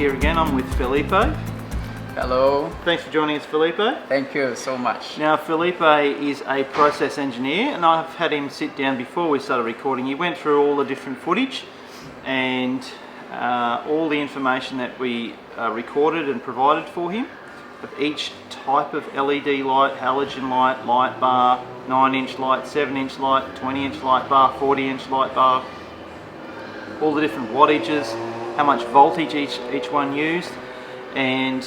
here again. I'm with Felipe. Hello. Thanks for joining us, Felipe. Thank you so much. Now, Felipe is a process engineer, and I've had him sit down before we started recording. He went through all the different footage and all the information that we recorded and provided for him of each type of LED light, halogen light, light bar, 9-inch light, 7-inch light, 20-inch light bar, 40-inch light bar, all the different wattages, how much voltage each one used, and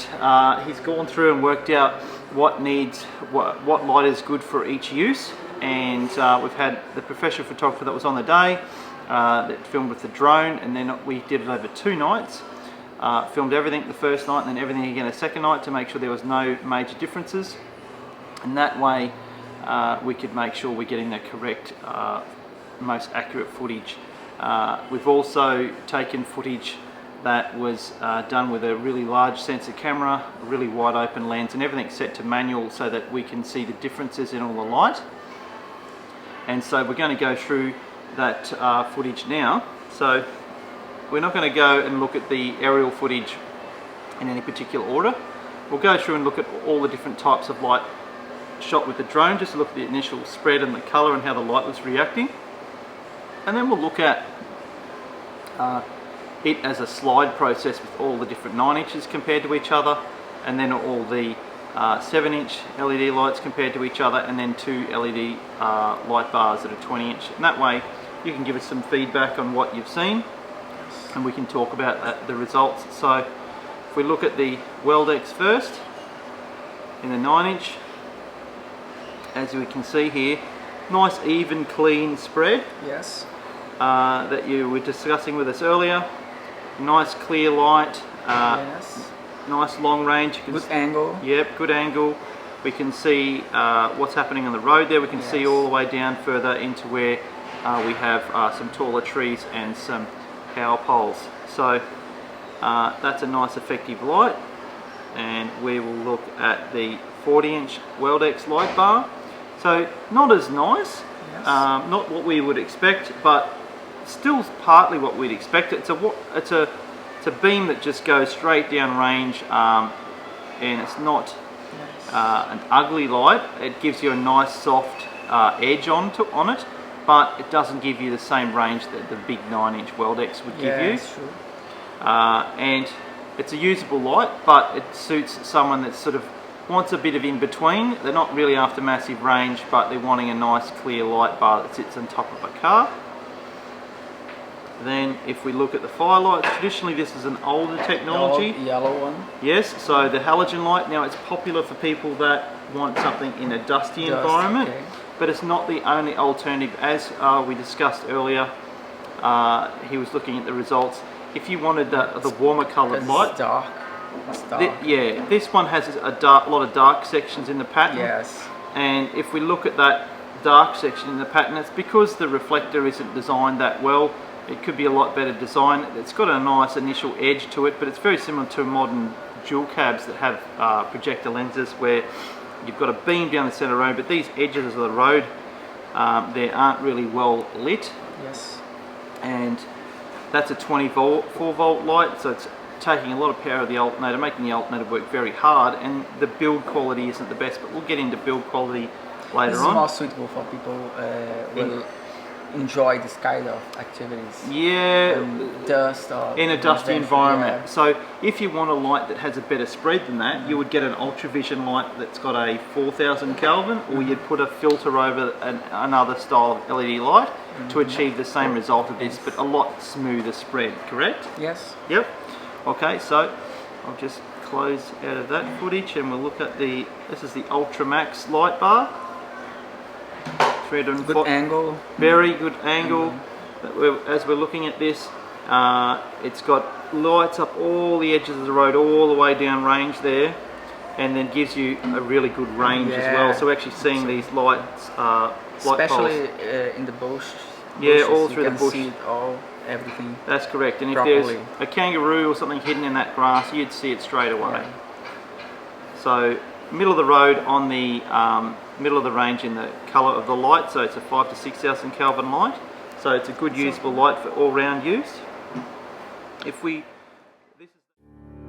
he's gone through and worked out what light is good for each use. And we've had the professional photographer that was on the day that filmed with the drone, and then we did it over 2 nights. Filmed everything the first night and then everything again the second night to make sure there was no major differences, and that way we could make sure we're getting the correct, most accurate footage. We've also taken footage that was done with a really large sensor camera, a really wide open lens, and everything set to manual so that we can see the differences in all the light. And so we're going to go through that footage now. So we're not going to go and look at the aerial footage in any particular order. We'll go through and look at all the different types of light shot with the drone, just to look at the initial spread and the colour and how the light was reacting. And then we'll look at it as a slide process with all the different 9 inches compared to each other, and then all the 7-inch LED lights compared to each other, and then 2 LED light bars that are 20-inch. And that way you can give us some feedback on what you've seen, and we can talk about the results. So if we look at the Weldex first, in the 9-inch, as we can see here, nice even clean spread. Yes. That you were discussing with us earlier. Nice clear light. Yes. Nice long range. Good angle. Yep, good angle. We can see what's happening on the road there. We can see all the way down further into where we have some taller trees and some power poles. So that's a nice effective light. And we will look at the 40-inch Weldex light bar. So not as nice, not what we would expect, but still partly what we'd expect. It's a beam that just goes straight down range, and it's not an ugly light. It gives you a nice soft edge on it, but it doesn't give you the same range that the big 9-inch Weldex would give you. True. And it's a usable light, but it suits someone that sort of wants a bit of in between. They're not really after massive range, but they're wanting a nice clear light bar that sits on top of a car. Then if we look at the firelights, traditionally this is an older technology. The yellow one. Yes, so the halogen light, now it's popular for people that want something in a dusty environment, but it's not the only alternative. As we discussed earlier, he was looking at the results. If you wanted the warmer coloured light, dark. yeah, this one has a lot of dark sections in the pattern. Yes. And if we look at that dark section in the pattern, it's because the reflector isn't designed that well. It could be a lot better design. It's got a nice initial edge to it, but it's very similar to modern dual cabs that have projector lenses, where you've got a beam down the centre road, but these edges of the road, they aren't really well lit. Yes. And that's a 4 volt light, so it's taking a lot of power of the alternator, making the alternator work very hard, and the build quality isn't the best, but we'll get into build quality later on. This is more suitable for people who will enjoy this kind of activities. Yeah, dust or in a dusty environment. Yeah. So if you want a light that has a better spread than that, you would get an ultravision light that's got a 4000 Kelvin, or you'd put a filter over another style of LED light to achieve the same result of this, but a lot smoother spread, correct? Yes. Yep. Okay, so I'll just close out of that footage and we'll look at this is the Ultra Max light bar. Good angle. Very good angle. As we're looking at this, it's got lights up all the edges of the road, all the way down range there, and then gives you a really good range as well. So we're actually seeing these lights, especially in the bush. Yeah, all through the bush. See it all, everything. That's correct. And properly. If there's a kangaroo or something hidden in that grass, you'd see it straight away. Yeah. So middle of the road on the middle of the range in the colour of the light, so it's a 5,000 to 6,000 Kelvin light, so it's a good usable light for all round use. If we, this is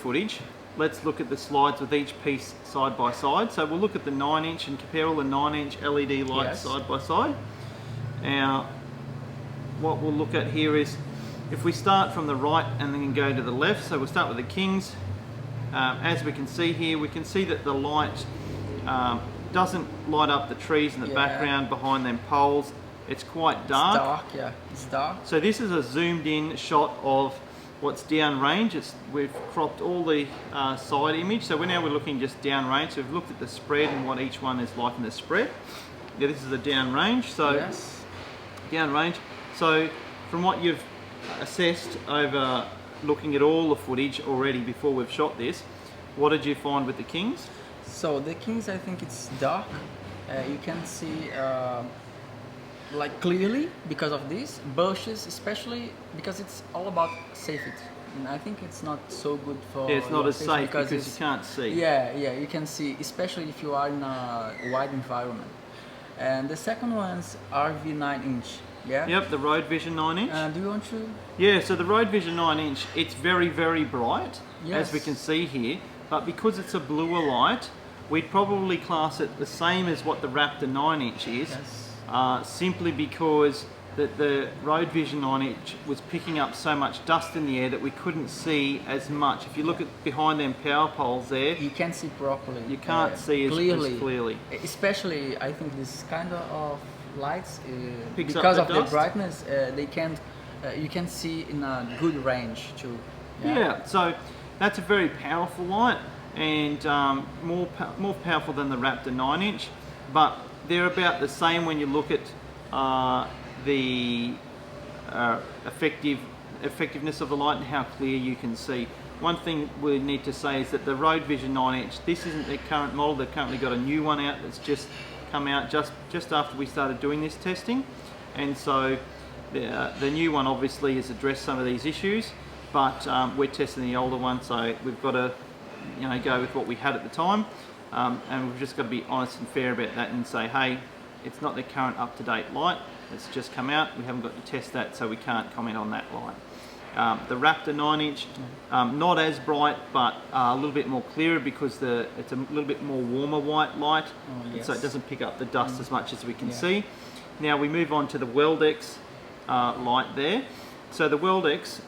footage, let's look at the slides with each piece side by side. So we'll look at the 9-inch and compare all the 9-inch LED lights side by side. Now, what we'll look at here is, if we start from the right and then go to the left, so we'll start with the Kings. As we can see here, we can see that the light doesn't light up the trees in the background behind them poles. It's quite dark. It's dark, yeah. It's dark. So this is a zoomed in shot of what's downrange. We've cropped all the side image. So we're looking just downrange. So we've looked at the spread and what each one is like in the spread. Yeah, this is a downrange. So downrange. So from what you've assessed over looking at all the footage already before we've shot this, what did you find with the Kings? So the Kings, I think it's dark. You can see like clearly because of this. Bushes, especially because it's all about safety. And I think it's not so good for it's not as safe because you can't see. Yeah, you can see, especially if you are in a wide environment. And the second one's RV 9-inch. Yeah. Yep, the Road Vision 9-inch. Do you want to? Yeah, so the Road Vision 9-inch, it's very, very bright, as we can see here. But because it's a bluer light, we'd probably class it the same as what the Raptor 9-inch is. Simply because the Road Vision 9-inch was picking up so much dust in the air that we couldn't see as much. If you look at behind them power poles there, you can't see properly. You can't see as clearly. Especially, I think this kind of lights, Picks because up of the the brightness, they can't. You can see in a good range too. Yeah, so that's a very powerful light, and more powerful than the Raptor 9-inch, but they're about the same when you look at the effectiveness of the light and how clear you can see. One thing we need to say is that the Road Vision 9-inch, this isn't their current model. They've currently got a new one out that's just come out just after we started doing this testing, and so the new one obviously has addressed some of these issues, but we're testing the older one, so we've got to go with what we had at the time, and we've just got to be honest and fair about that and say, hey, it's not the current up-to-date light, it's just come out, we haven't got to test that, so we can't comment on that light. The Raptor 9-inch, not as bright, but a little bit more clearer because it's a little bit more warmer white light, so it doesn't pick up the dust as much as we can see. Now we move on to the Weldex light there. So the Weldex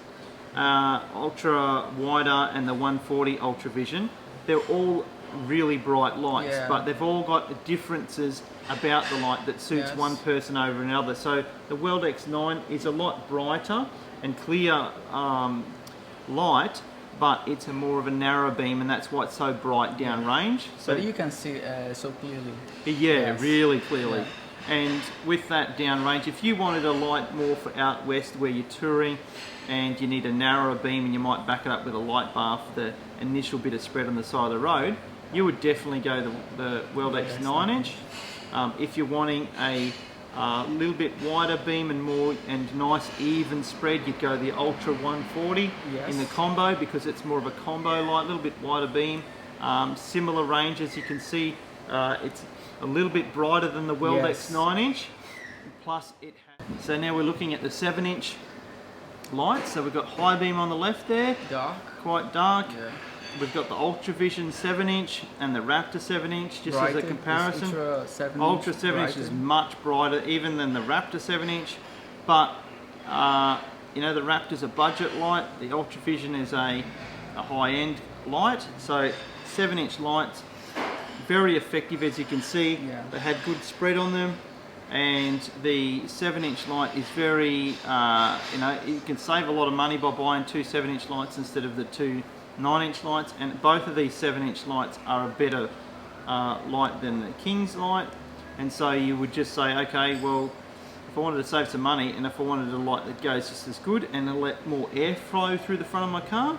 Ultra Wider and the 140 Ultra Vision, they're all really bright lights, but they've all got differences about the light that suits one person over another. So the Weldex 9 is a lot brighter and clear light, but it's more of a narrow beam, and that's why it's so bright downrange. So you can see so clearly. Yeah, really clearly. And with that downrange, if you wanted a light more for out west where you're touring and you need a narrower beam and you might back it up with a light bar for the initial bit of spread on the side of the road, you would definitely go the Weldex 9-inch. If you're wanting a little bit wider beam and nice even spread, you'd go the Ultra 140 in the combo, because it's more of a combo light, a little bit wider beam, similar range as you can see. It's a little bit brighter than the Weldex 9-inch, plus it has. So now we're looking at the 7-inch lights. So we've got high beam on the left there, quite dark. We've got the Ultra Vision 7-inch and the Raptor 7-inch, just as a comparison. Ultra 7-inch is much brighter even than the Raptor 7-inch, but the Raptor's a budget light, the Ultra Vision is a high-end light. So 7-inch lights, very effective, as you can see. They had good spread on them, and the 7-inch light is very, you can save a lot of money by buying two 7-inch lights instead of the two 9-inch lights, and both of these 7-inch lights are a better light than the King's light. And so you would just say, okay, well, if I wanted to save some money and if I wanted a light that goes just as good and let more air flow through the front of my car,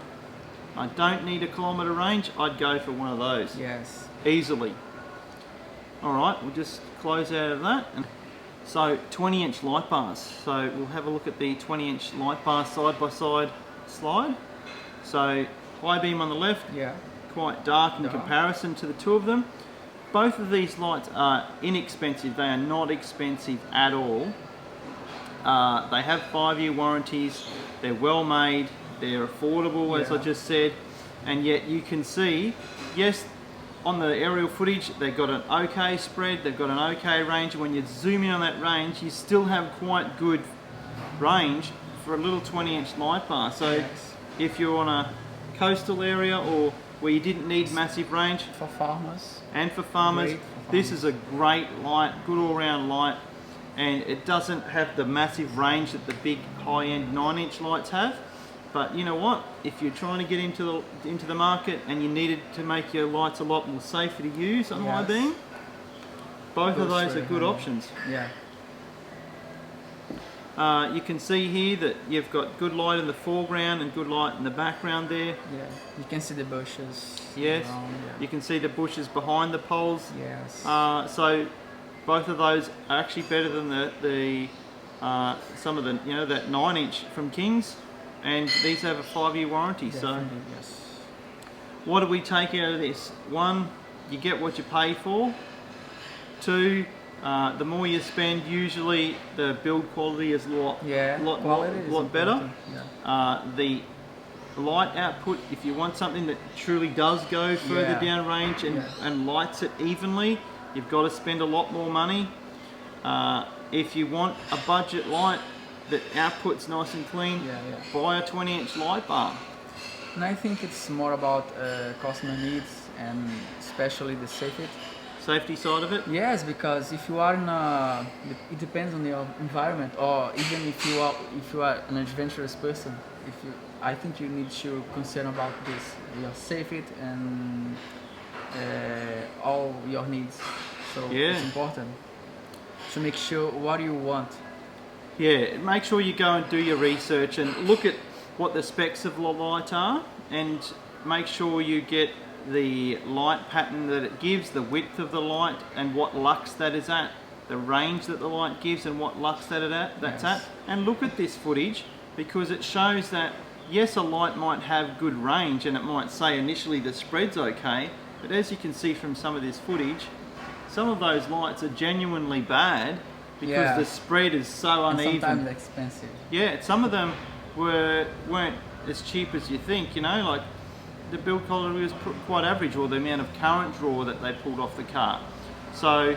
I don't need a kilometre range, I'd go for one of those. Easily. Alright, we'll just close out of that. So 20-inch light bars. So we'll have a look at the 20-inch light bar side by side slide. So high beam on the left, quite dark in comparison to the two of them. Both of these lights are inexpensive. They are not expensive at all. They have 5-year warranties. They're well made. They're affordable, as I just said. and yet you can see, yes, on the aerial footage they've got an okay spread, they've got an okay range, and when you zoom in on that range you still have quite good range for a little 20-inch light bar. So Yes. if you're on a coastal area or where you didn't need massive range, For farmers. and for farmers, Great for this farmers. is a great light, good all-round light, and it doesn't have the massive range that the big high-end 9-inch lights have. But you know what? If you're trying to get into the market and you needed to make your lights a lot more safer to use on high Yes. beam, both of Goes those are very good handy. options. Yeah. You can see here that you've got good light in the foreground and good light in the background there. Yeah. You can see the bushes. Yes, around, yeah. you can see the bushes behind the poles. Yes. So both of those are actually better than some of the, you know, that 9-inch from King's, and these have a 5-year warranty. So Definitely, yes. what do we take out of this? One, you get what you pay for. Two, the more you spend, usually the build quality is a lot Quality is better. important, Yeah. The light output, if you want something that truly does go further Yeah. down range and lights it evenly, you've got to spend a lot more money. If you want a budget light that outputs nice and clean, Yeah, yeah. buy a 20-inch light bar. And I think it's more about customer needs and especially the safety. Safety side of it. Yes, because if you are in a, it depends on your environment, or even if you are an adventurous person, I think you need to concern about this, your safety and all your needs. So Yeah. it's important to make sure what you want. Yeah, make sure you go and do your research and look at what the specs of the light are, and make sure you get the light pattern that it gives, the width of the light, and what lux that is at, the range that the light gives and what lux that's Yes. at. And look at this footage, because it shows that yes, a light might have good range and it might say initially the spread's okay, but as you can see from some of this footage, some of those lights are genuinely bad because Yeah. the spread is so And uneven. sometimes expensive. Yeah, some of them weren't as cheap as you think, you know, like the build quality was quite average, or the amount of current draw that they pulled off the car. So,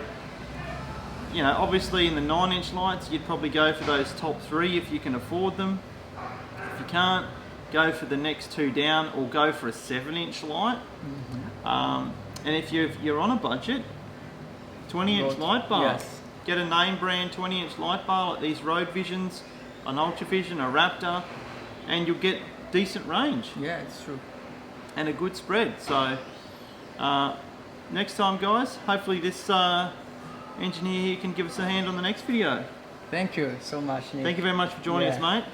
you know, obviously in the 9-inch lights, you'd probably go for those top 3 if you can afford them. If you can't, go for the next 2 down, or go for a 7-inch light. And if you're on a budget, 20-inch light bar. Yes. Get a name brand 20-inch light bar like these Road Visions, an Ultra Vision, a Raptor, and you'll get decent range Yeah, it's true. and a good spread. So next time, guys, hopefully this engineer here can give us a hand on the next video. Thank you so much, Nick. Thank you very much for joining us, Yeah. mate.